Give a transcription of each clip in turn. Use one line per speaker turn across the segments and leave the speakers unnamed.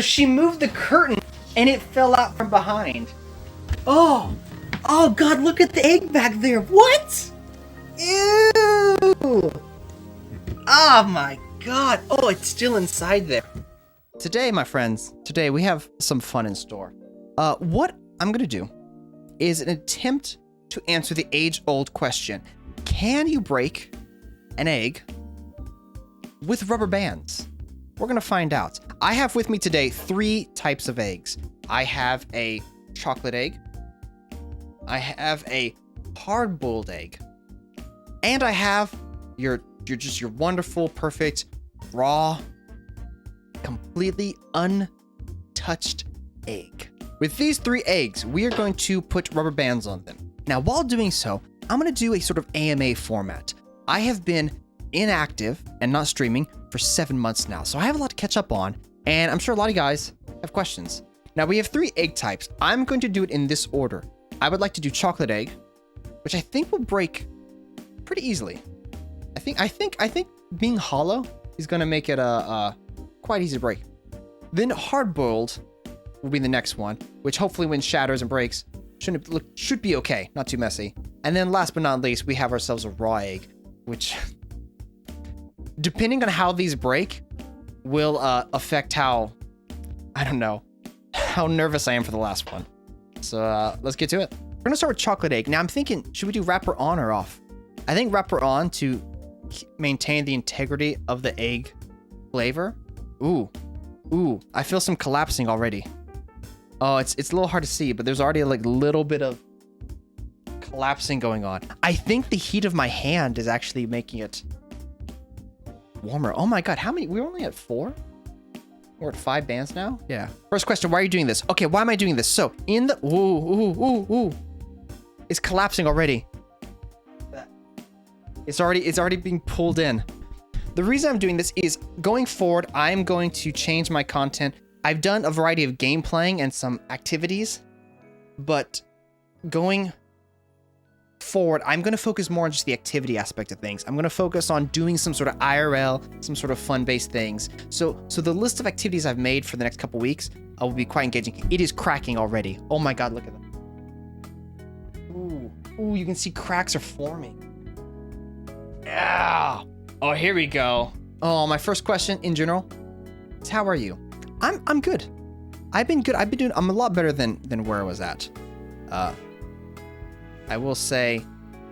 She moved the curtain and it fell out from behind. Oh God, look at the egg back there. What? Ew. Oh my God. Oh, it's still inside there. Today, my friends, we have some fun in store. What I'm gonna do is an attempt to answer the age-old question. Can you break an egg with rubber bands? We're gonna find out. I have with me today 3 types of eggs. I have a chocolate egg, I have a hard-boiled egg, and I have your wonderful, perfect, raw, completely untouched egg. With these 3 eggs, we are going to put rubber bands on them. Now, while doing so, I'm gonna do a sort of AMA format. I have been inactive and not streaming for 7 months now, so I have a lot to catch up on, and I'm sure a lot of you guys have questions. Now, we have 3 egg types. I'm going to do it in this order. I would like to do chocolate egg, which I think will break pretty easily. I think being hollow is gonna make it quite easy to break. Then hard-boiled will be the next one, which hopefully when shatters and breaks should be okay, not too messy. And then last but not least, we have ourselves a raw egg, which depending on how these break will affect how nervous I am for the last one. So let's get to it. We're gonna start with chocolate egg. Now I'm thinking, should we do wrapper on or off? I think wrapper on to maintain the integrity of the egg flavor. Ooh, I feel some collapsing already. Oh, it's a little hard to see, but there's already like a little bit of collapsing going on. I think the heat of my hand is actually making it warmer. Oh my God, how many? We're only at 4? We're at 5 bands now? Yeah. First question, why are you doing this? Okay, why am I doing this? So, in the... Ooh. It's collapsing already. It's already being pulled in. The reason I'm doing this is, going forward, I'm going to change my content. I've done a variety of game playing and some activities, but going forward, I'm going to focus more on just the activity aspect of things. I'm going to focus on doing some sort of IRL, some sort of fun-based things. So the list of activities I've made for the next couple weeks will be quite engaging. It is cracking already. Oh my God, look at that. Ooh, you can see cracks are forming. Yeah. Oh, here we go. Oh, my first question in general is, how are you? I'm good. I've been good. I'm a lot better than where I was at. I will say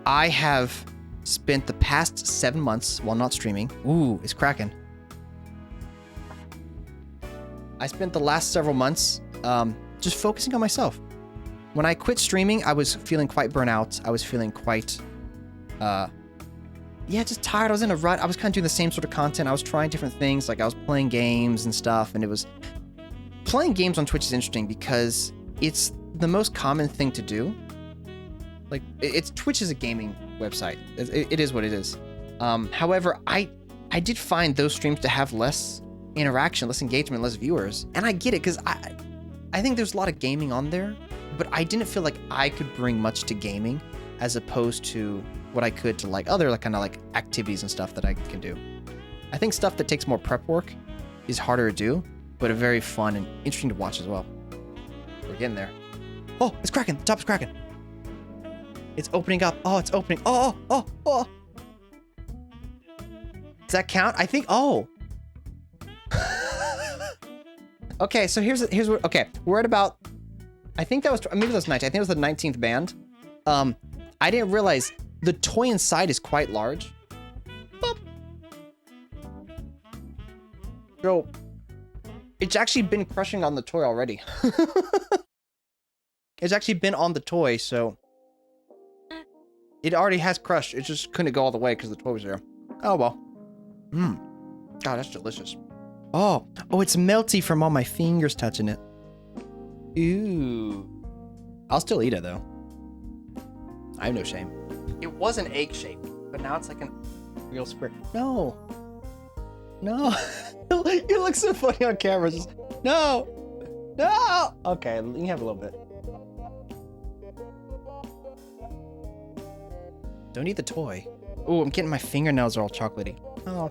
I have spent the past 7 months while not streaming. Ooh, it's cracking. I spent the last several months just focusing on myself. When I quit streaming, I was feeling quite burnt out. I was feeling quite, just tired. I was in a rut. I was kind of doing the same sort of content. I was trying different things. Like I was playing games and stuff. And playing games on Twitch is interesting because it's the most common thing to do. Like, Twitch is a gaming website. It is what it is. However, I did find those streams to have less interaction, less engagement, less viewers. And I get it, because I think there's a lot of gaming on there, but I didn't feel like I could bring much to gaming as opposed to what I could to like other kind of like activities and stuff that I can do. I think stuff that takes more prep work is harder to do, but very fun and interesting to watch as well. We're getting there. Oh, it's cracking. The top is cracking. It's opening up. Oh, it's opening. Oh. Does that count? I think. Oh. Okay, so here's what. Okay, we're at about. I think that was maybe that was 19. I think it was the 19th band. I didn't realize the toy inside is quite large. Boop. So, it's actually been crushing on the toy already. It's actually been on the toy, so. It already has crushed. It just couldn't go all the way because the toy was there. Oh, well. God, that's delicious. Oh, it's melty from all my fingers touching it. Ooh. I'll still eat it, though. I have no shame. It was an egg shape, but now it's like a real square. No. You look so funny on camera. Just, no. Okay, you can have a little bit. Don't eat the toy. Oh, I'm getting my fingernails are all chocolatey. Oh.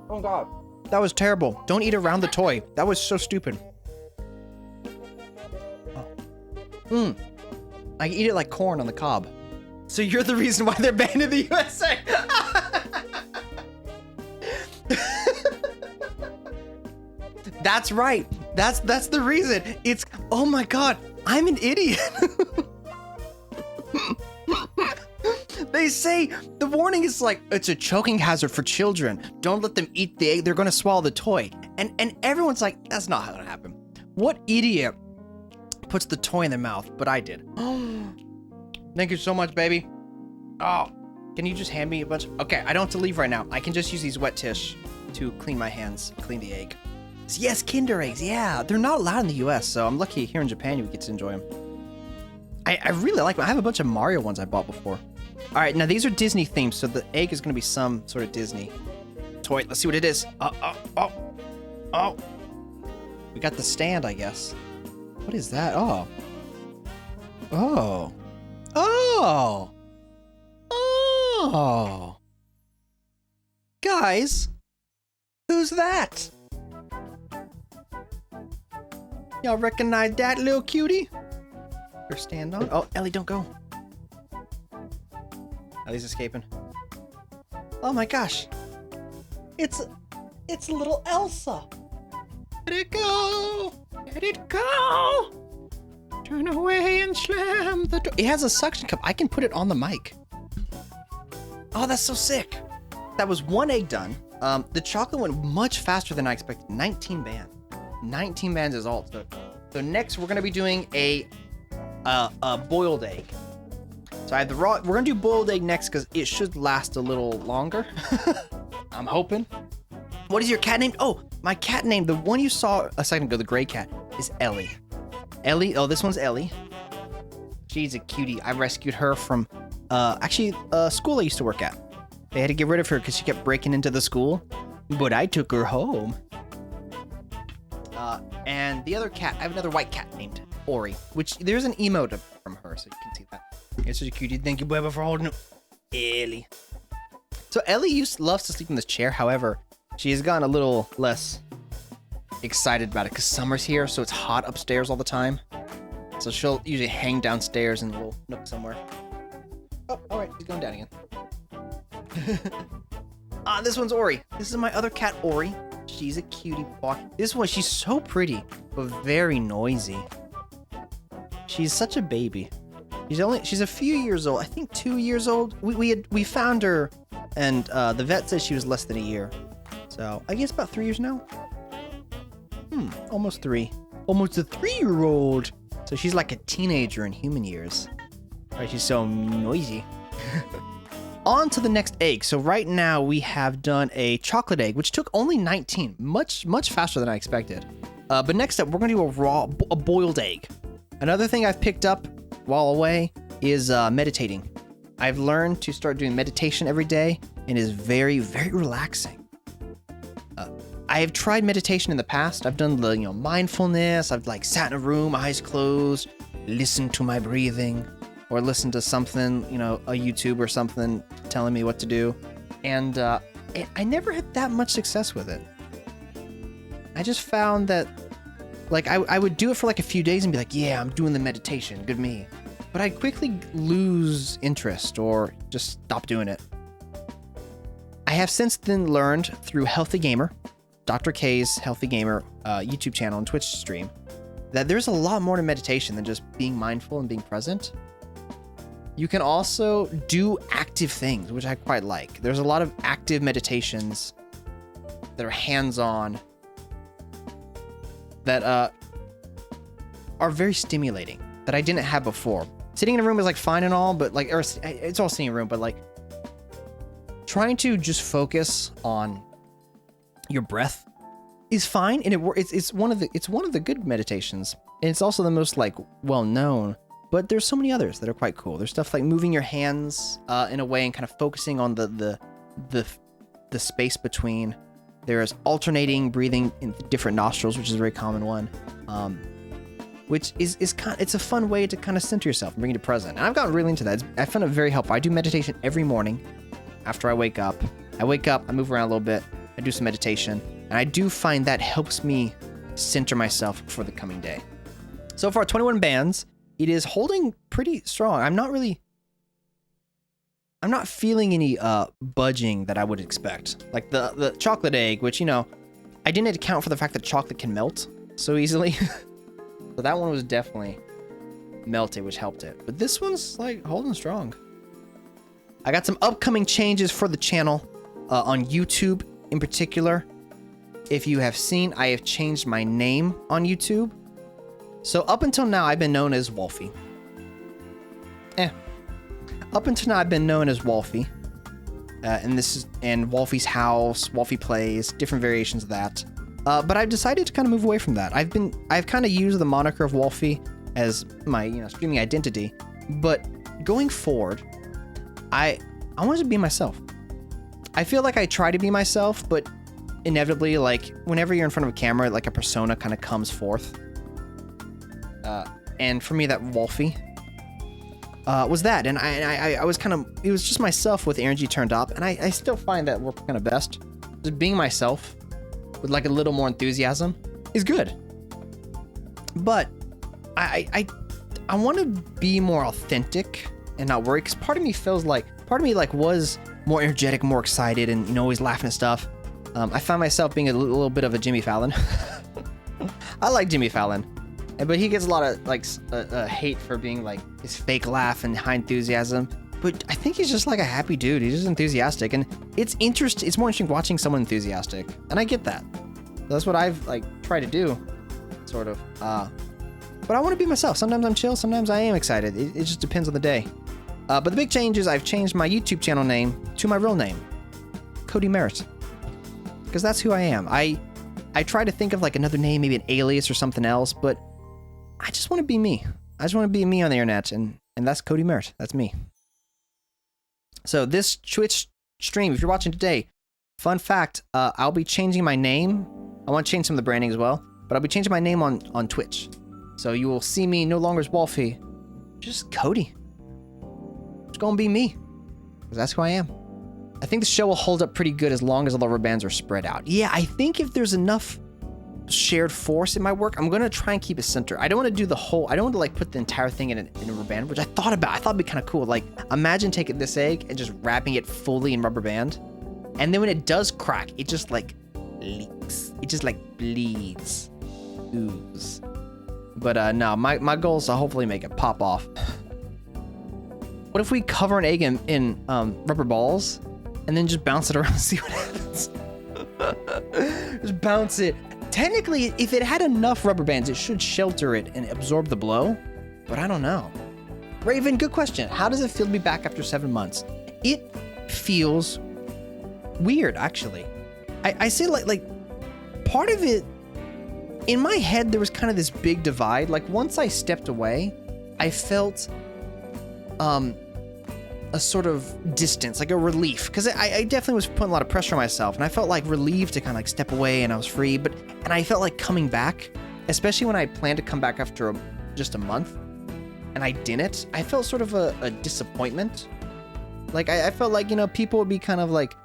Oh God. That was terrible. Don't eat around the toy. That was so stupid. Oh. I eat it like corn on the cob. So you're the reason why they're banned in the USA. That's right. That's the reason. It's, oh my God, I'm an idiot. They say the warning is like, it's a choking hazard for children. Don't let them eat the egg. They're going to swallow the toy. And everyone's like, that's not how it happened. What idiot puts the toy in their mouth? But I did. Thank you so much, baby. Oh, can you just hand me a bunch? Okay, I don't have to leave right now. I can just use these wet tish to clean my hands, clean the egg. Yes, Kinder eggs. Yeah, they're not allowed in the US, so I'm lucky here in Japan you get to enjoy them. I really like them. I have a bunch of Mario ones I bought before. All right, now these are Disney themed, so the egg is going to be some sort of Disney toy. Let's see what it is. Oh. We got the stand, I guess. What is that? Oh. Guys, who's that? Y'all recognize that little cutie? Her stand on. Oh, Ellie, don't go. Ellie's escaping. Oh my gosh. It's little Elsa. Let it go. Let it go. Turn away and slam the door. It has a suction cup. I can put it on the mic. Oh, that's so sick. That was one egg done. The chocolate went much faster than I expected. 19 bands. 19 bands is all. So next we're gonna be doing a boiled egg. So I have the raw. We're gonna do boiled egg next because it should last a little longer. I'm hoping. What is your cat named? Oh, my cat named, the one you saw a second ago, the gray cat, is Ellie. Ellie. Oh, this one's Ellie. She's a cutie. I rescued her from actually a school I used to work at. They had to get rid of her because she kept breaking into the school, but I took her home. And the other cat, I have another white cat named Ori, which there's an emote from her, so you can see that. It's such a cutie. Thank you, Bubba, for holding Ellie. So Ellie loves to sleep in this chair. However, she has gotten a little less excited about it because summer's here, so it's hot upstairs all the time. So she'll usually hang downstairs in a little nook somewhere. Oh, all right, she's going down again. This one's Ori. This is my other cat, Ori. She's a cutie paw. This one, she's so pretty, but very noisy. She's such a baby. She's a few years old. I think 2 years old. We found her, and the vet says she was less than a year. So I guess about 3 years now. Almost 3. Almost a 3-year-old. So she's like a teenager in human years. Right? She's so noisy. On to the next egg. So right now we have done a chocolate egg, which took only 19, much faster than I expected. But next up, we're gonna do a boiled egg. Another thing I've picked up while away is meditating. I've learned to start doing meditation every day, and it is very, very relaxing. I have tried meditation in the past. I've done the mindfulness. I've like sat in a room, eyes closed, listened to my breathing, or listened to something, a YouTube or something telling me what to do. And I never had that much success with it. I just found that, like, I would do it for like a few days and be like, yeah, I'm doing the meditation, good me. But I'd quickly lose interest or just stop doing it. I have since then learned through Healthy Gamer, Dr. K's Healthy Gamer YouTube channel and Twitch stream, that there's a lot more to meditation than just being mindful and being present. You can also do active things, which I quite like. There's a lot of active meditations that are hands-on that are very stimulating that I didn't have before. Sitting in a room is like fine and all, but like, or it's all sitting in a room, but like trying to just focus on your breath is fine, and it's one of the good meditations, and it's also the most like well known. But there's so many others that are quite cool. There's stuff like moving your hands in a way and kind of focusing on the space between. There's alternating breathing in different nostrils, which is a very common one, which is it's a fun way to kind of center yourself and bring you to present. And I've gotten really into that. I found it very helpful. I do meditation every morning after I wake up. I move around a little bit. I do some meditation. And I do find that helps me center myself for the coming day. So far, 21 bands. It is holding pretty strong. I'm not feeling any budging that I would expect. Like the chocolate egg, which, you know, I didn't account for the fact that chocolate can melt so easily. So that one was definitely melted, which helped it. But this one's like holding strong. I got some upcoming changes for the channel on YouTube in particular. If you have seen, I have changed my name on YouTube. So up until now, I've been known as Wolfie. Up until now, I've been known as Wolfie. And Wolfie's House, Wolfie Plays, different variations of that. But I've decided to kind of move away from that. I've kind of used the moniker of Wolfie as my, you know, streaming identity. But going forward, I want to be myself. I feel like I try to be myself, but inevitably, like, whenever you're in front of a camera, like, a persona kind of comes forth. And for me, that Wolfie was that. And I was kind of, it was just myself with the energy turned up. And I still find that works kind of best. Just being myself with, like, a little more enthusiasm is good. But I want to be more authentic and not worry, because part of me was more energetic, more excited, and, you know, always laughing at stuff. I found myself being a little bit of a Jimmy Fallon. I like Jimmy Fallon, but he gets a lot of, like, hate for being, like, his fake laugh and high enthusiasm. But I think he's just like a happy dude. He's just enthusiastic, and it's more interesting watching someone enthusiastic, and I get that. That's what I've, like, tried to do, sort of. But I want to be myself. Sometimes I'm chill, sometimes I am excited. It just depends on the day. But the big change is I've changed my YouTube channel name to my real name, Cody Merritt, because that's who I am. I try to think of, like, another name, maybe an alias or something else, but I just want to be me. I just want to be me on the internet, and that's Cody Merritt. That's me. So this Twitch stream, if you're watching today, fun fact, I'll be changing my name. I want to change some of the branding as well, but I'll be changing my name on Twitch. So you will see me no longer as Wolfie, just Cody. It's gonna be me, because that's who I am. I think the show will hold up pretty good as long as all the rubber bands are spread out. Yeah, I think if there's enough shared force in my work, I'm gonna try and keep it centered. I don't want to do the whole, I don't want to, like, put the entire thing in a rubber band, which I thought about. I thought it'd be kind of cool. Like, imagine taking this egg and just wrapping it fully in rubber band, and then when it does crack, it just, like, leaks. It just, like, bleeds, ooze. But no, my goal is to hopefully make it pop off. What if we cover an egg in rubber balls and then just bounce it around and see what happens? Just bounce it. Technically, if it had enough rubber bands, it should shelter it and absorb the blow, but I don't know. Raven, good question. How does it feel to be back after 7 months? It feels weird, actually. I say, like part of it, in my head, there was kind of this big divide. Like, once I stepped away, I felt a sort of distance, like a relief, because I definitely was putting a lot of pressure on myself, and I felt like relieved to kind of, like, step away, and I was free. And I felt like coming back, especially when I planned to come back after just a month, and I didn't. I felt sort of a disappointment. Like, I felt like, you know, people would be kind of like,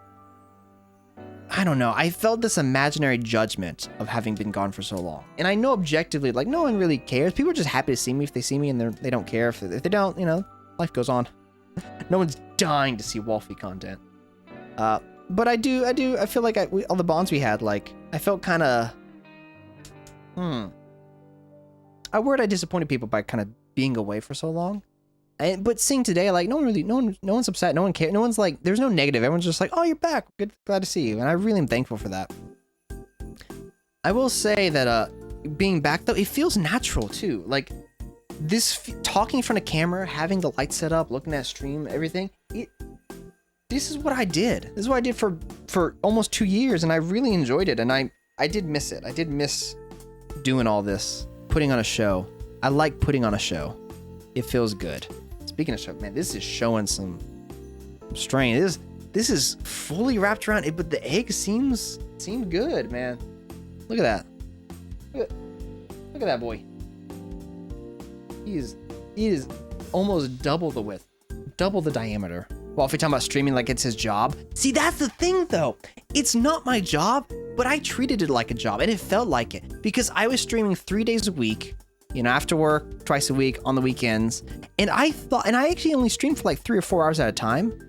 I don't know. I felt this imaginary judgment of having been gone for so long. And I know objectively, like, no one really cares. People are just happy to see me if they see me, and they don't care. If they don't, you know, life goes on. No one's dying to see Wolfie content. But I feel like all the bonds we had, like, I felt kind of, I worried I disappointed people by kind of being away for so long. But seeing today, like, no one's upset, no one cares, no one's like, there's no negative. Everyone's just like, oh, you're back, good, glad to see you, and I really am thankful for that. I will say that being back though, it feels natural too. Like, this talking in front of camera, having the light set up, looking at stream, everything. This is what I did. This is what I did for almost 2 years, and I really enjoyed it. And I did miss it. I did miss doing all this, putting on a show. I like putting on a show. It feels good. Speaking of show, man, this is showing some strain. This is fully wrapped around it, but the egg seems good, man. Look at that. Look at that boy. He is almost double the width, double the diameter. Well, if you're talking about streaming like it's his job, see, that's the thing though. It's not my job. but I treated it like a job, and it felt like it because I was streaming 3 days a week, after work, twice a week, on the weekends. And I actually only streamed for like 3 or 4 hours at a time.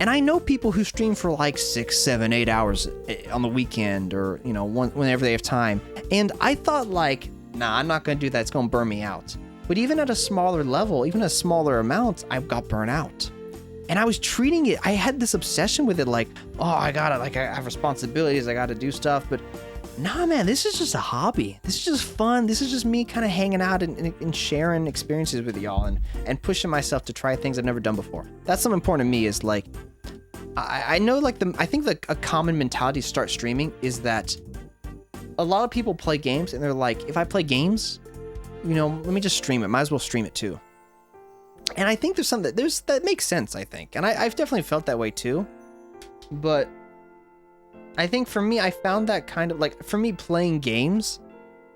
And I know people who stream for like 6, 7, 8 hours on the weekend or, whenever they have time. And I thought like, nah, I'm not going to do that. It's going to burn me out. But even at a smaller level, even a smaller amount, I got burnt out. And I was treating it, I had this obsession with it like, oh, I have responsibilities, I got to do stuff. But nah, man, this is just a hobby. This is just fun. This is just me kind of hanging out and sharing experiences with y'all and pushing myself to try things I've never done before. That's something important to me is like, I know like I think a common mentality to start streaming is that a lot of people play games and they're like, if I play games, let me just stream it. Might as well stream it too. And I think there's something that makes sense, I think. And I've definitely felt that way too. But I think for me, I found that kind of like, for me, playing games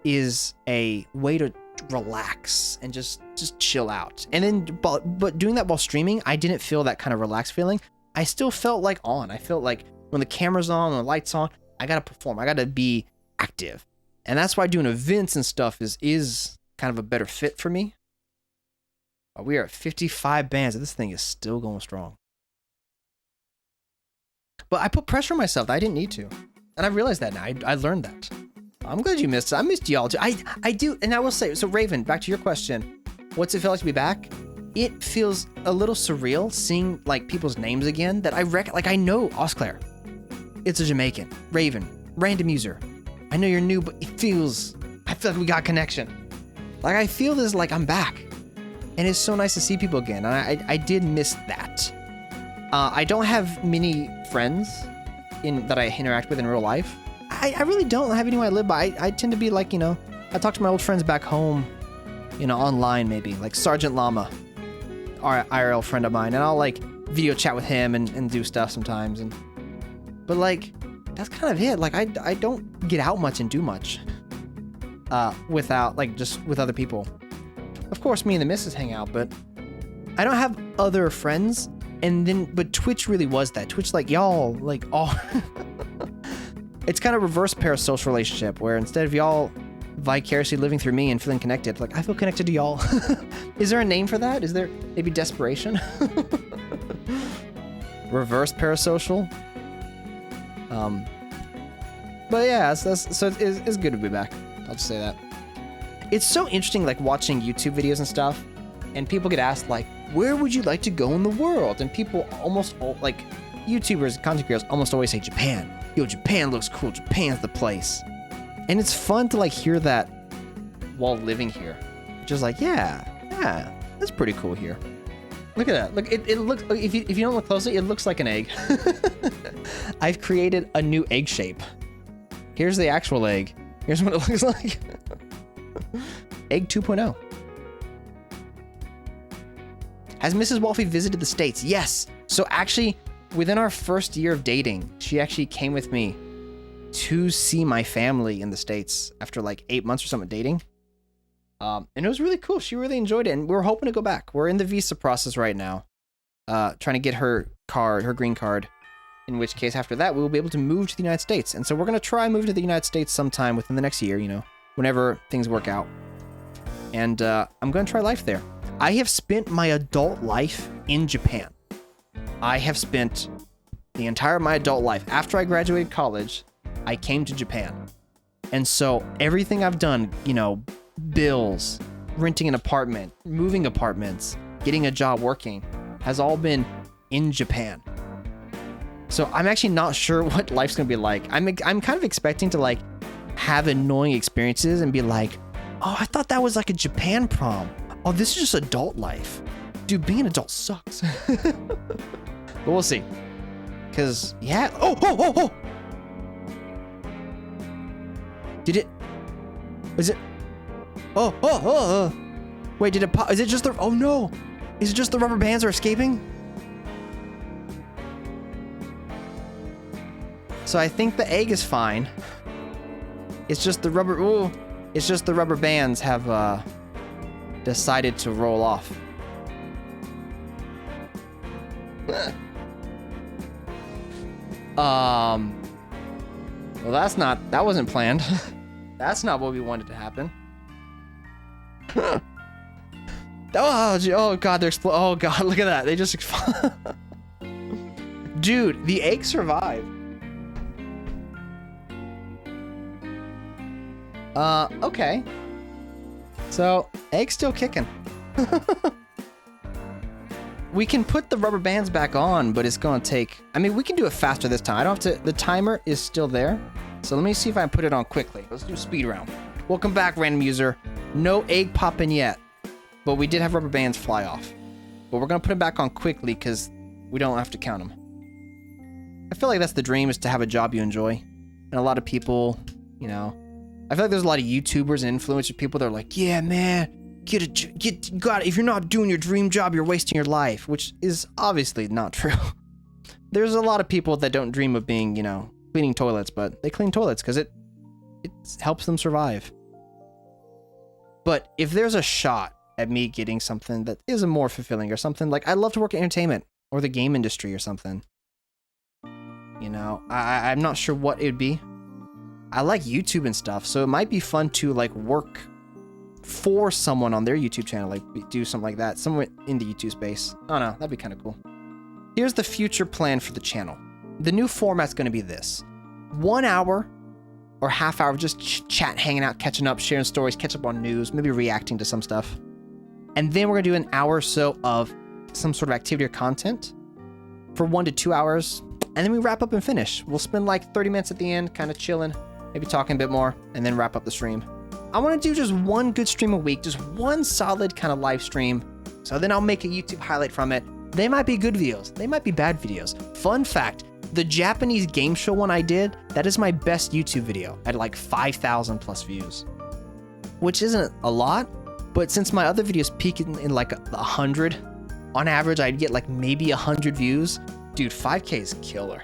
is a way to relax and just chill out. And then, but doing that while streaming, I didn't feel that kind of relaxed feeling. I still felt like on. I felt like when the camera's on, when the light's on, I gotta perform. I gotta be active. And that's why doing events and stuff is kind of a better fit for me. We are at 55 bands, and this thing is still going strong. But I put pressure on myself that I didn't need to. And I realized that now. I learned that. I'm glad you missed it. I missed y'all too. I do, and I will say, so Raven, back to your question. What's it feel like to be back? It feels a little surreal seeing like people's names again that I I know Osclair. It's a Jamaican. Raven, random user. I know you're new, but I feel like we got connection. Like I feel this like I'm back. And it's so nice to see people again. And I did miss that. I don't have many friends that I interact with in real life. I really don't have anyone I live by. I tend to be like, I talk to my old friends back home, online maybe. Like Sergeant Llama, our IRL friend of mine. And I'll like video chat with him and do stuff sometimes. But like, that's kind of it. Like I don't get out much and do much without like just with other people. Of course, me and the missus hang out, but I don't have other friends. But Twitch really was that. Twitch, like, y'all, like, all... It's kind of reverse parasocial relationship, where instead of y'all vicariously living through me and feeling connected, like, I feel connected to y'all. Is there a name for that? Is there maybe desperation? Reverse parasocial? But yeah, so it's good to be back. I'll just say that. It's so interesting, like, watching YouTube videos and stuff, and people get asked, like, where would you like to go in the world? And people almost, like, YouTubers and content creators almost always say Japan. Yo, Japan looks cool. Japan's the place. And it's fun to, like, hear that while living here. Just like, yeah, that's pretty cool here. Look at that. Look, it looks, if you don't look closely, it looks like an egg. I've created a new egg shape. Here's the actual egg. Here's what it looks like. Egg 2.0. Has Mrs. Wolfie visited the States? Yes. So actually, within our first year of dating, she actually came with me to see my family in the States after like 8 months or something dating. And it was really cool. She really enjoyed it. And we're hoping to go back. We're in the visa process right now. Trying to get her green card. In which case, after that, we will be able to move to the United States. And so we're going to try moving to the United States sometime within the next year, whenever things work out. And I'm going to try life there. I have spent my adult life in Japan. I have spent the entire of my adult life. After I graduated college, I came to Japan. And so everything I've done, bills, renting an apartment, moving apartments, getting a job working, has all been in Japan. So I'm actually not sure what life's going to be like. I'm kind of expecting to like have annoying experiences and be like, oh, I thought that was like a Japan prom. Oh, this is just adult life. Dude, being an adult sucks. But we'll see. Because, yeah. Oh! Did it? Is it? Oh. Wait, did it pop? Is it just the... Oh, no. Is it just the rubber bands are escaping? So I think the egg is fine. It's just the rubber... Ooh. It's just the rubber bands have, decided to roll off. Well, that wasn't planned. That's not what we wanted to happen. Oh god, they're exploding. Oh god, look at that. They just explode. Dude, the egg survived. Okay. So, egg's still kicking. We can put the rubber bands back on, but it's gonna take... I mean, we can do it faster this time. I don't have to... The timer is still there. So let me see if I can put it on quickly. Let's do speed round. Welcome back, random user. No egg popping yet, but we did have rubber bands fly off. But we're gonna put them back on quickly because we don't have to count them. I feel like that's the dream, is to have a job you enjoy. And a lot of people, you know... I feel like there's a lot of YouTubers and influencer people that are like, yeah, man, if you're not doing your dream job, you're wasting your life, which is obviously not true. There's a lot of people that don't dream of being, you know, cleaning toilets, but they clean toilets because it helps them survive. But if there's a shot at me getting something that is more fulfilling or something, like I'd love to work in entertainment or the game industry or something. You know, I'm not sure what it would be. I like YouTube and stuff, so it might be fun to like work for someone on their YouTube channel, like do something like that, somewhere in the YouTube space. Oh no, that'd be kind of cool. Here's the future plan for the channel. The new format's going to be this: 1 hour or half hour, just chat, hanging out, catching up, sharing stories, catch up on news, maybe reacting to some stuff. And then we're going to do an hour or so of some sort of activity or content for 1 to 2 hours. And then we wrap up and finish. We'll spend like 30 minutes at the end, kind of chilling, maybe talking a bit more, and then wrap up the stream. I want to do just one good stream a week, just one solid kind of live stream. So then I'll make a YouTube highlight from it. They might be good videos. They might be bad videos. Fun fact, the Japanese game show one I did, that is my best YouTube video at like 5,000 plus views, which isn't a lot, but since my other videos peak in like 100, on average, I'd get like maybe 100 views. Dude, 5K is killer.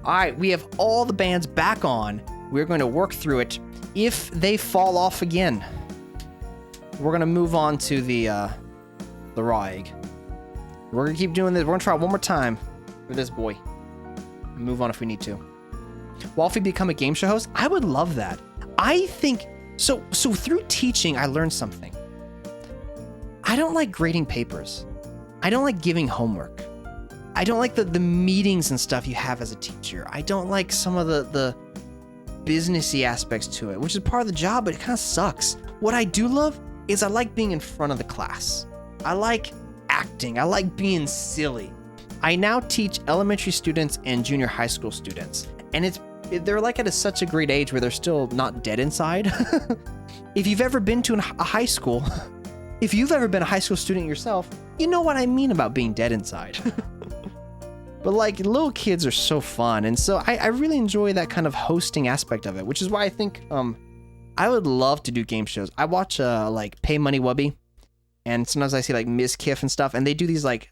All right, we have all the bands back on. We're going to work through it. If they fall off again, we're going to move on to the raw egg. We're going to keep doing this. We're going to try it one more time for this boy. Move on if we need to. Well, if we become a game show host, I would love that. I think, so through teaching, I learned something. I don't like grading papers. I don't like giving homework. I don't like the meetings and stuff you have as a teacher. I don't like some of the businessy aspects to it, which is part of the job, but it kind of sucks. What I do love is I like being in front of the class. I like acting. I like being silly. I now teach elementary students and junior high school students, and they're like at such a great age where they're still not dead inside. If you've ever been to a high school, if you've ever been a high school student yourself, you know what I mean about being dead inside. But like, little kids are so fun, and so I really enjoy that kind of hosting aspect of it, which is why I think I would love to do game shows. I watch like PayMoneyWubby, and sometimes I see like Ms. Kiff and stuff, and they do these like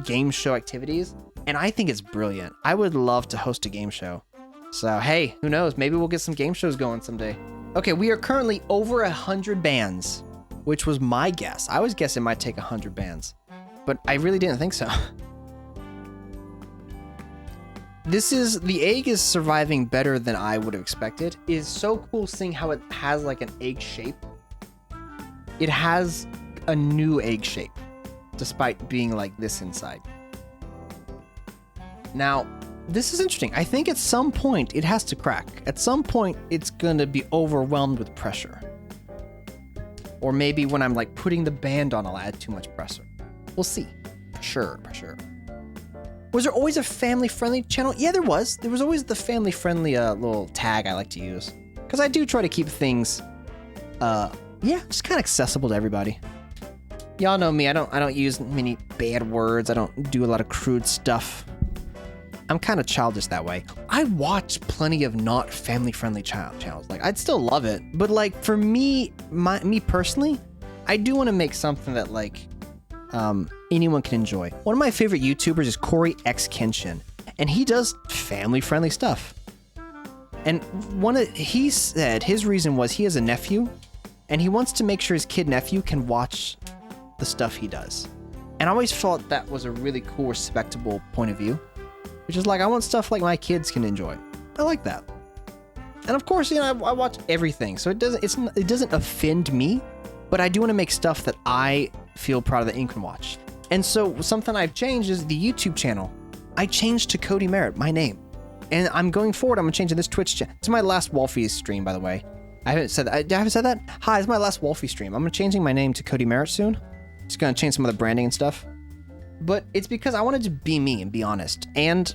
game show activities, and I think it's brilliant. I would love to host a game show. So hey, who knows? Maybe we'll get some game shows going someday. Okay, we are currently over 100 bands, which was my guess. I was guessing it might take 100 bands, but I really didn't think so. The egg is surviving better than I would have expected. It is so cool seeing how it has like an egg shape. It has a new egg shape, despite being like this inside. Now, this is interesting. I think at some point it has to crack. At some point it's gonna be overwhelmed with pressure. Or maybe when I'm like putting the band on, I'll add too much pressure. We'll see. For sure. Was there always a family-friendly channel? Yeah, there was. There was always the family-friendly little tag I like to use. Because I do try to keep things, just kind of accessible to everybody. Y'all know me. I don't use many bad words. I don't do a lot of crude stuff. I'm kind of childish that way. I watch plenty of not family-friendly channels. Like, I'd still love it. But, like, for me personally, I do want to make something that, like, anyone can enjoy. One of my favorite YouTubers is Corey X Kenshin, and he does family-friendly stuff. And he said his reason was he has a nephew, and he wants to make sure his kid-nephew can watch the stuff he does. And I always thought that was a really cool, respectable point of view, which is like, I want stuff like my kids can enjoy. I like that. And of course, you know, I watch everything, so it doesn't offend me, but I do want to make stuff that I feel proud of that you can watch. And so something I've changed is the YouTube channel. I changed to Cody Merritt, my name. And I'm going forward, I'm gonna change this Twitch channel. It's my last Wolfie stream, by the way. I haven't said that. I haven't said that? Hi, it's my last Wolfie stream. I'm changing my name to Cody Merritt soon. Just gonna change some of the branding and stuff. But it's because I wanted to be me and be honest. And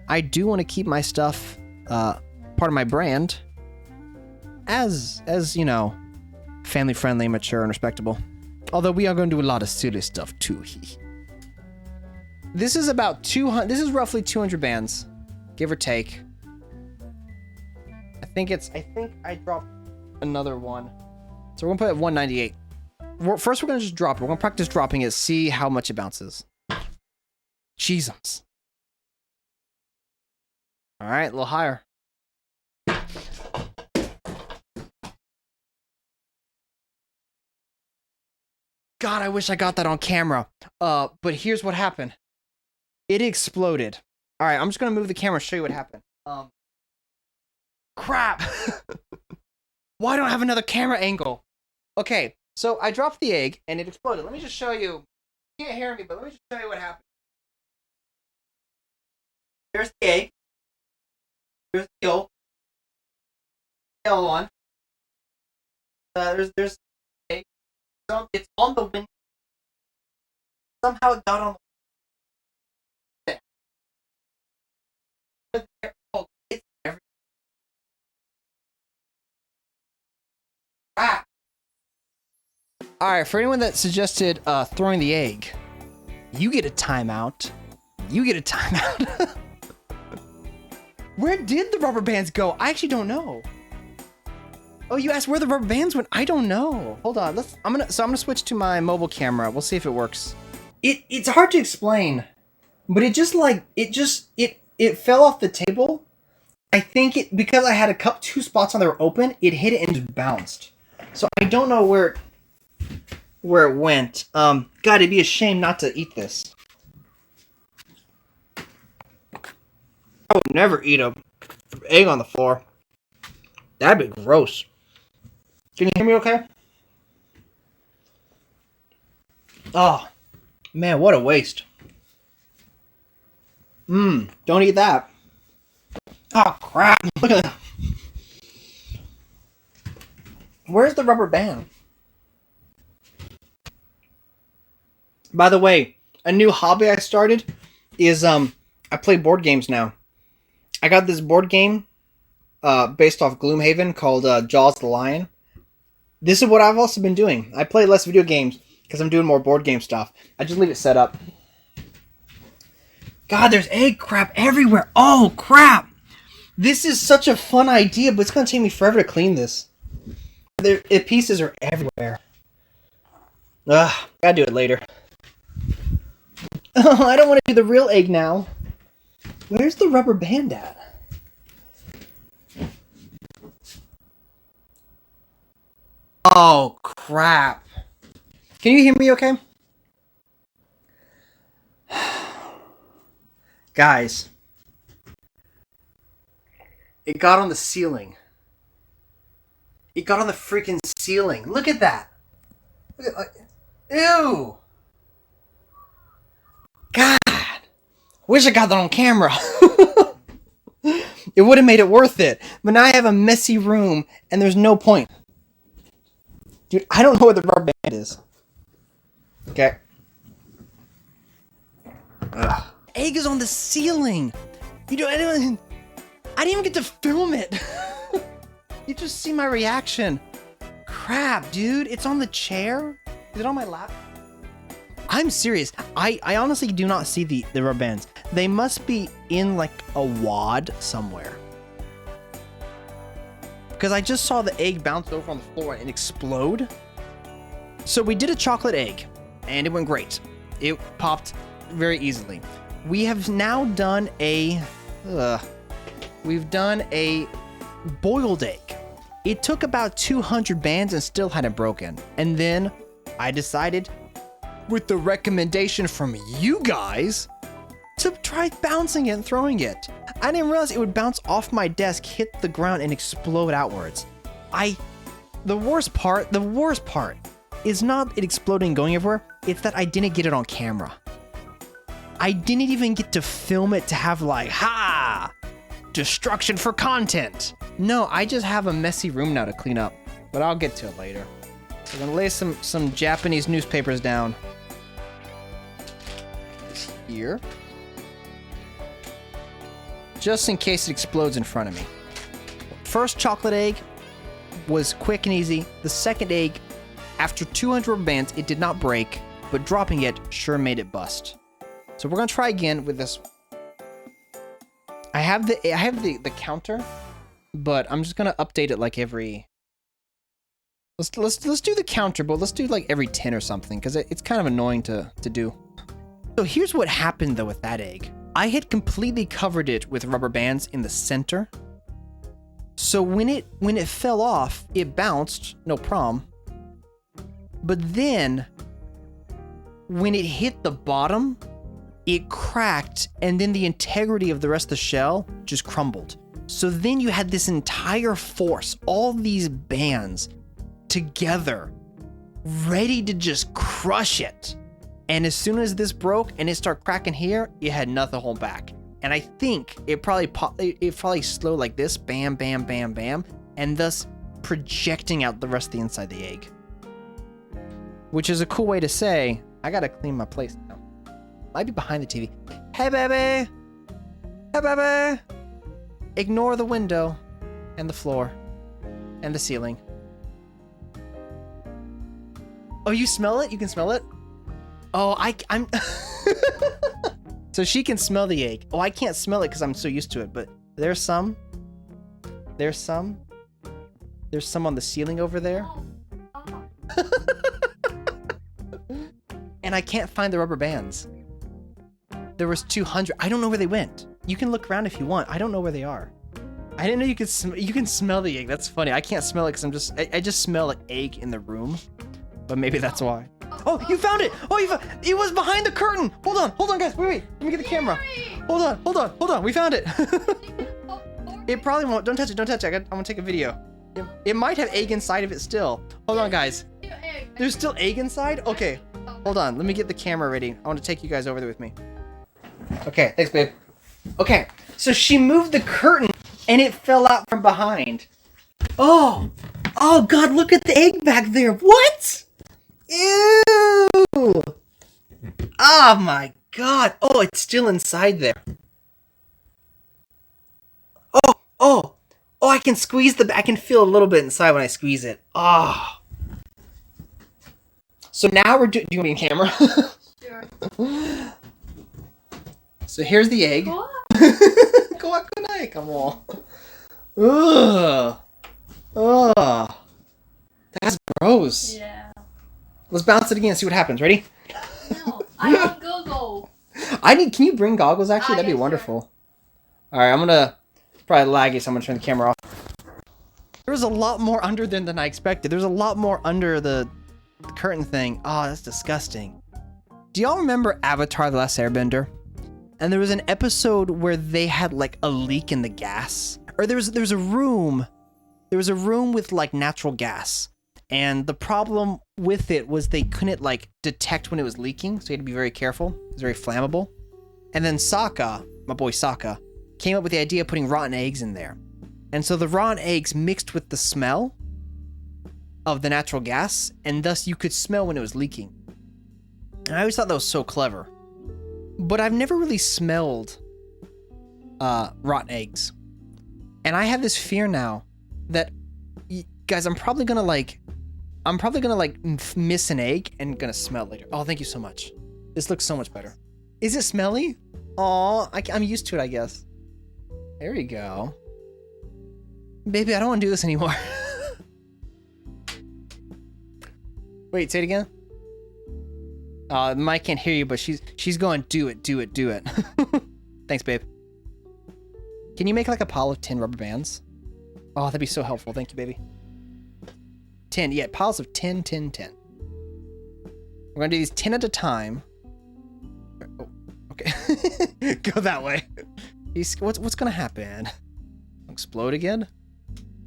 I do want to keep my stuff part of my brand as you know, family friendly, mature, and respectable. Although we are going to do a lot of silly stuff too. This is about 200. This is roughly 200 bands, give or take. I think I dropped another one, so we're gonna put it at 198. First, we're gonna just drop it. We're gonna practice dropping it, see how much it bounces. Jeezums. All right, a little higher. God, I wish I got that on camera. But here's what happened. It exploded. All right, I'm just gonna move the camera, show you what happened. Crap. Why don't I have another camera angle? Okay, so I dropped the egg and it exploded. Let me just show you. You can't hear me, but let me just show you what happened. There's the egg. There's the yolk. Yellow one. There's the egg. It's on the window. Somehow it got on the there. Oh, it's everywhere. Ah. Alright, for anyone that suggested throwing the egg, you get a timeout. You get a timeout. Where did the rubber bands go? I actually don't know. Oh, you asked where the rubber bands went? I don't know. Hold on. I'm gonna switch to my mobile camera. We'll see if it works. It's hard to explain, but it fell off the table. I think because I had two spots on that were open, it hit it and just bounced. So I don't know where it went. God, it'd be a shame not to eat this. I would never eat a egg on the floor. That'd be gross. Can you hear me okay? Oh, man, what a waste. Don't eat that. Oh, crap. Look at that. Where's the rubber band? By the way, a new hobby I started is I play board games now. I got this board game based off Gloomhaven called Jaws the Lion. This is what I've also been doing. I play less video games because I'm doing more board game stuff. I just leave it set up. God, there's egg crap everywhere. Oh, crap. This is such a fun idea, but it's going to take me forever to clean this. Pieces are everywhere. Ugh, gotta do it later. Oh, I don't want to do the real egg now. Where's the rubber band at? Oh, crap. Can you hear me okay? Guys. It got on the ceiling. It got on the freaking ceiling. Look at that. Ew. God. Wish I got that on camera. It would have made it worth it. But now I have a messy room and there's no point. Dude, I don't know where the rubber band is. Okay. Ugh. Egg is on the ceiling. You know, I didn't even get to film it. You just see my reaction. Crap, dude. It's on the chair? Is it on my lap? I'm serious. I honestly do not see the rubber bands. They must be in like a wad somewhere. Because I just saw the egg bounce over on the floor and explode. So we did a chocolate egg and it went great. It popped very easily. We have now done a boiled egg. It took about 200 bands and still hadn't broken. And then I decided, with the recommendation from you guys, to try bouncing it and throwing it. I didn't realize it would bounce off my desk, hit the ground, and explode outwards. The worst part is not it exploding and going everywhere, it's that I didn't get it on camera. I didn't even get to film it to have like, ha! Destruction for content. No, I just have a messy room now to clean up, but I'll get to it later. We're gonna lay some Japanese newspapers down. Here. Just in case it explodes in front of me. First chocolate egg was quick and easy. The second egg, after 200 rubber bands, it did not break, but dropping it sure made it bust. So we're gonna try again with this. I have the counter, but I'm just gonna update it like every. Let's do the counter, but let's do like every 10 or something, because it's kind of annoying to do. So here's what happened though with that egg. I had completely covered it with rubber bands in the center. So when it fell off, it bounced, no problem. But then when it hit the bottom, it cracked, and then the integrity of the rest of the shell just crumbled. So then you had this entire force, all these bands together, ready to just crush it. And as soon as this broke and it started cracking here, it had nothing to hold back. And I think it probably slowed like this, bam, bam, bam, bam, and thus projecting out the rest of the inside of the egg. Which is a cool way to say, I gotta clean my place now. Might be behind the TV. Hey, baby! Hey, baby! Ignore the window and the floor and the ceiling. Oh, you smell it? You can smell it? Oh, I'm... So she can smell the egg. Oh, I can't smell it because I'm so used to it, but there's some. There's some on the ceiling over there. And I can't find the rubber bands. There was 200. I don't know where they went. You can look around if you want. I don't know where they are. I didn't know you can smell the egg. That's funny. I can't smell it because I just smell like egg in the room. But maybe that's why. Oh, you found it! Oh, it was behind the curtain! Hold on, guys. Wait. Let me get the camera. Hold on. We found it. It probably won't. Don't touch it. I'm gonna take a video. It might have egg inside of it still. Hold on, guys. There's still egg inside? Okay. Hold on. Let me get the camera ready. I want to take you guys over there with me. Okay, thanks, babe. Okay, so she moved the curtain and it fell out from behind. Oh God, look at the egg back there. What? Ew! Oh my God. Oh, it's still inside there. Oh, I can squeeze I can feel a little bit inside when I squeeze it. Oh. So now we're doing... Do you want me in camera? Sure. So here's the egg. Come on. Ugh. That's gross. Yeah. Let's bounce it again and see what happens. Ready?
No, I want goggles.
Can you bring goggles actually? That'd be wonderful. Sure. Alright, I'm gonna probably laggy, so I'm gonna turn the camera off. There was a lot more under than I expected. There's a lot more under the curtain thing. Oh, that's disgusting. Do y'all remember Avatar: The Last Airbender? And there was an episode where they had like a leak in the gas. Or there was a room. There was a room with like natural gas. And the problem with it was they couldn't like detect when it was leaking, so you had to be very careful. It was very flammable. And then Sokka, my boy Sokka, came up with the idea of putting rotten eggs in there. And so the rotten eggs mixed with the smell of the natural gas, and thus you could smell when it was leaking. And I always thought that was so clever. But I've never really smelled rotten eggs. And I have this fear now that, guys, I'm probably gonna miss an egg and gonna smell it later. Oh, thank you so much. This looks so much better. Is it smelly? Aw, I'm used to it, I guess. There we go. Baby, I don't want to do this anymore. Wait, say it again. The mic can't hear you, but she's going, do it. Thanks, babe. Can you make like a pile of 10 rubber bands? Oh, that'd be so helpful. Thank you, baby. 10, yeah, piles of 10. We're gonna do these 10 at a time. Oh, okay. Go that way. What's gonna happen? Explode again?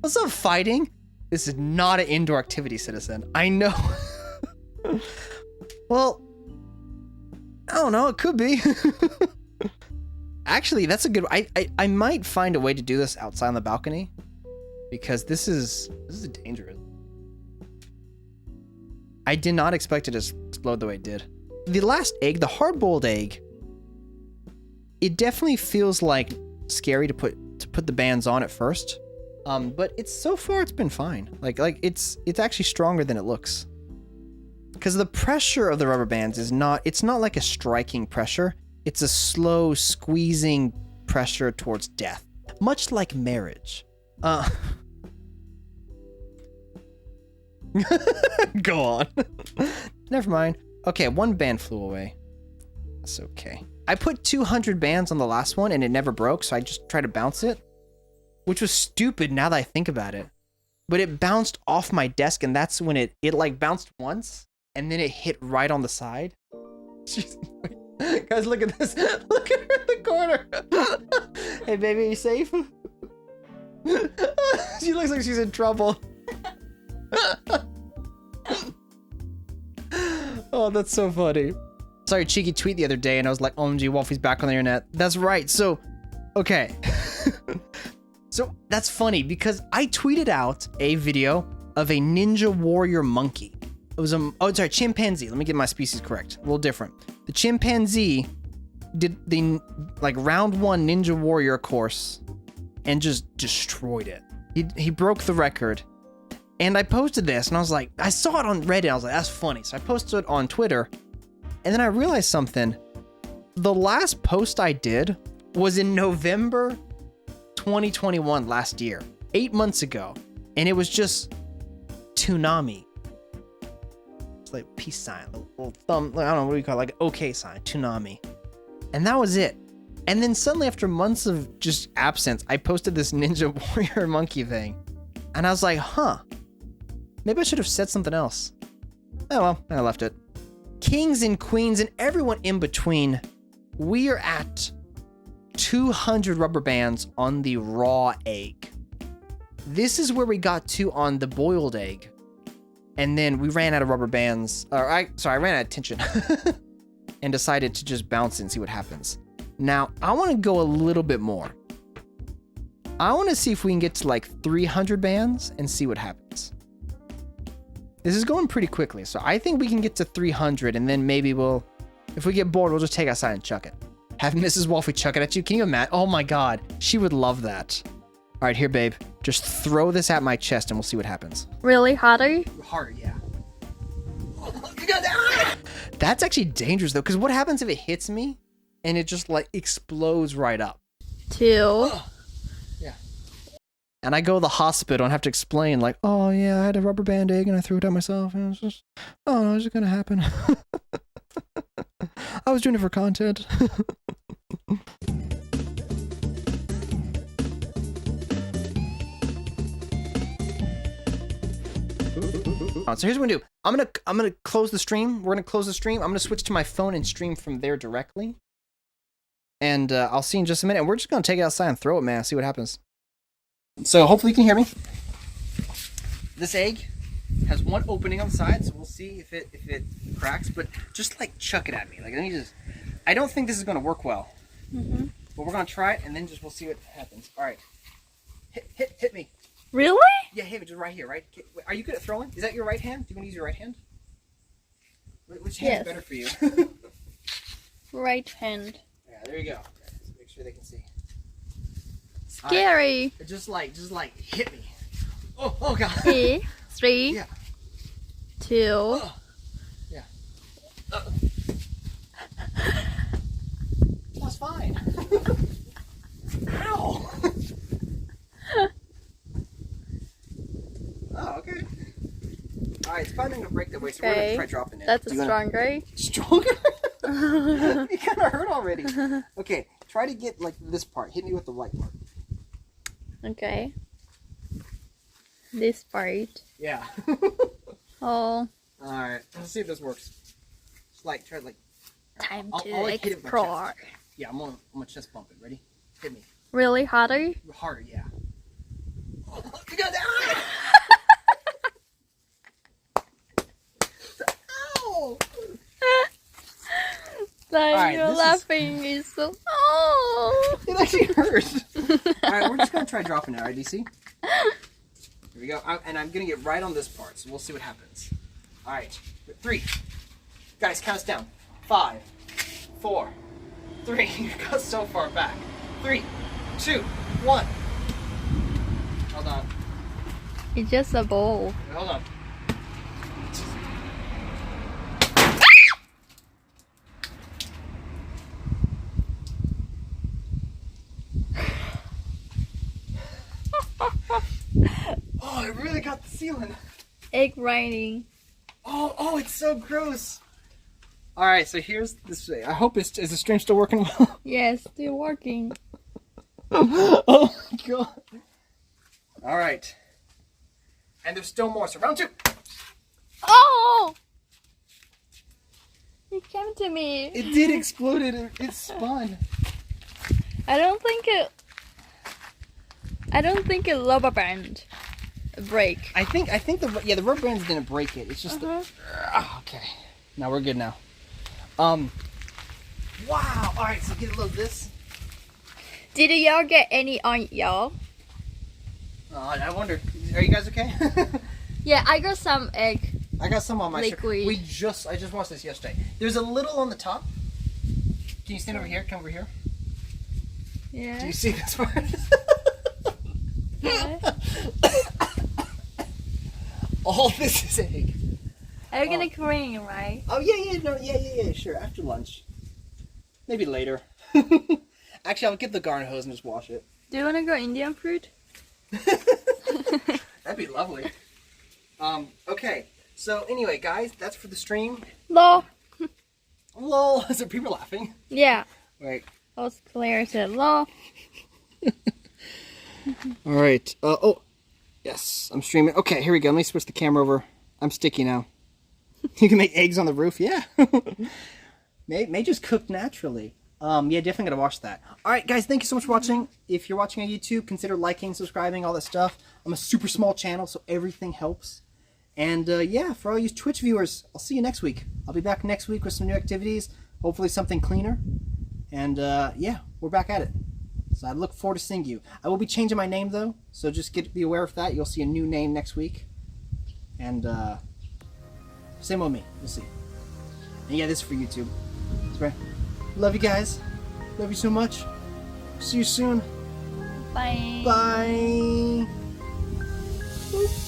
What's up, fighting? This is not an indoor activity, citizen. I know. Well, I don't know. It could be. Actually, that's a good. I might find a way to do this outside on the balcony, because this is dangerous. I did not expect it to explode the way it did. The last egg, the hard-boiled egg, it definitely feels like scary to put the bands on at first. But so far it's been fine. Like it's actually stronger than it looks. Because the pressure of the rubber bands it's not like a striking pressure. It's a slow squeezing pressure towards death. Much like marriage. Go on. Never mind. Okay, one band flew away. That's okay. I put 200 bands on the last one and it never broke, so I just tried to bounce it. Which was stupid now that I think about it. But it bounced off my desk, and that's when it like bounced once and then it hit right on the side. Jeez, guys, look at this. Look at her in the corner. Hey baby, are you safe? She looks like she's in trouble. Oh, that's so funny. Saw your cheeky tweet the other day and I was like, OMG, Wolfie's back on the internet. That's right. So, okay. So that's funny because I tweeted out a video of a ninja warrior monkey. It was chimpanzee. Let me get my species correct. A little different. The chimpanzee did the round 1 ninja warrior course and just destroyed it. He broke the record. And I posted this and I was like, I saw it on Reddit. I was like, that's funny. So I posted it on Twitter. And then I realized something. The last post I did was in November 2021, last year, 8 months ago. And it was just Toonami. It's like peace sign, little thumb, I don't know, what do you call it? Like okay sign, Toonami. And that was it. And then suddenly after months of just absence, I posted this Ninja Warrior monkey thing. And I was like, huh, maybe I should have said something else. Oh well, I left it. Kings and queens and everyone in between, we are at 200 rubber bands on the raw egg. This is where we got to on the boiled egg. And then we ran out of rubber bands. I ran out of tension and decided to just bounce it and see what happens. Now, I want to go a little bit more. I want to see if we can get to like 300 bands and see what happens. This is going pretty quickly, so I think we can get to 300 and then maybe if we get bored, we'll just take it outside and chuck it. Have Mrs. Wolfie chuck it at you? Can you imagine? Oh my God, she would love that. All right, here, babe. Just throw this at my chest and we'll see what happens.
Really harder?
Harder, yeah. That's actually dangerous though, because what happens if it hits me and it just like explodes right up?
2.
Yeah. And I go to the hospital and have to explain like, oh yeah, I had a rubber band egg and I threw it at myself and it was just, oh no, it's just gonna happen. I was doing it for content. So here's what we do. I'm gonna close the stream. We're gonna close the stream. I'm gonna switch to my phone and stream from there directly. And I'll see you in just a minute. And we're just gonna take it outside and throw it, man. See what happens. So hopefully you can hear me. This egg has one opening on the side, so we'll see if it cracks. But just like chuck it at me. Like I don't think this is gonna work well. Mm-hmm. But we're gonna try it, and then we'll see what happens. All right. Hit me.
Really?
Yeah, hit me just right here, right? Are you good at throwing? Is that your right hand? Do you want to use your right hand? Which hand is better for you?
Right hand.
Yeah, there you go. Okay, so make sure they can see.
Scary.
Right. Just like hit me. Oh God.
3.
Yeah.
2.
Yeah. That's fine. Ow. Oh, okay. Alright, it's probably gonna break the way, so we're gonna try dropping it.
That's stronger.
Stronger? You kinda hurt already. Okay, try to get like this part. Hit me with the right part.
Okay. This part.
Yeah.
Oh.
Alright, let's see if this works. Just like, try like...
Time
I'll
to
like hit it with my
explore.
chest. Yeah, I'm gonna chest bump it. Ready? Hit me.
Really harder?
Harder, yeah. Oh, you got that! Ow!
Like
Alright,
you're
this is-
laughing is so. Oh!
It actually hurts. Alright, we're just gonna try dropping it, alright, DC? Here we go. And I'm gonna get right on this part, so we'll see what happens. Alright, 3. Guys, count us down. 5, 4, 3. You got so far back. 3, 2, 1. Hold on.
It's just a ball.
Wait, hold on. Oh, it really got the ceiling.
Egg raining.
Oh, it's so gross. All right, so here's this. I hope is the stream still working well?
Yes, still working.
Oh my god. All right. And there's still more. So round 2.
Oh! It came to me.
It did explode. It spun.
I don't think it rubber band break.
I think the rubber bands didn't break it. It's just okay. Now we're good now. Wow. All right, so get a little of this.
Did y'all get any on y'all?
I wonder. Are you guys okay?
Yeah, I got some egg.
I got some on my shirt.
Liquid.
I just watched this yesterday. There's a little on the top. Can you stand over here? Come over here.
Yeah.
Do you see this part?
Yeah.
All this is egg.
Are you gonna clean, right?
Oh yeah, sure. After lunch, maybe later. Actually, I'll get the garden hose and just wash it.
Do you wanna go Indian food?
That'd be lovely. Okay. So anyway, guys, that's for the stream.
Lol.
Lol. Is there people laughing?
Yeah.
Right.
I was clear said lol.
All right. Oh, yes. I'm streaming. Okay, here we go. Let me switch the camera over. I'm sticky now. You can make eggs on the roof. Yeah. may just cook naturally. Yeah, definitely gotta watch that. All right, guys. Thank you so much for watching. If you're watching on YouTube, consider liking, subscribing, all that stuff. I'm a super small channel, so everything helps. And yeah, for all you Twitch viewers, I'll see you next week. I'll be back next week with some new activities. Hopefully something cleaner. And yeah, we're back at it. So I look forward to seeing you. I will be changing my name though, so just be aware of that. You'll see a new name next week. And same with me. You'll see. And yeah, this is for YouTube. So, love you guys. Love you so much. See you soon.
Bye.
Bye. Boop.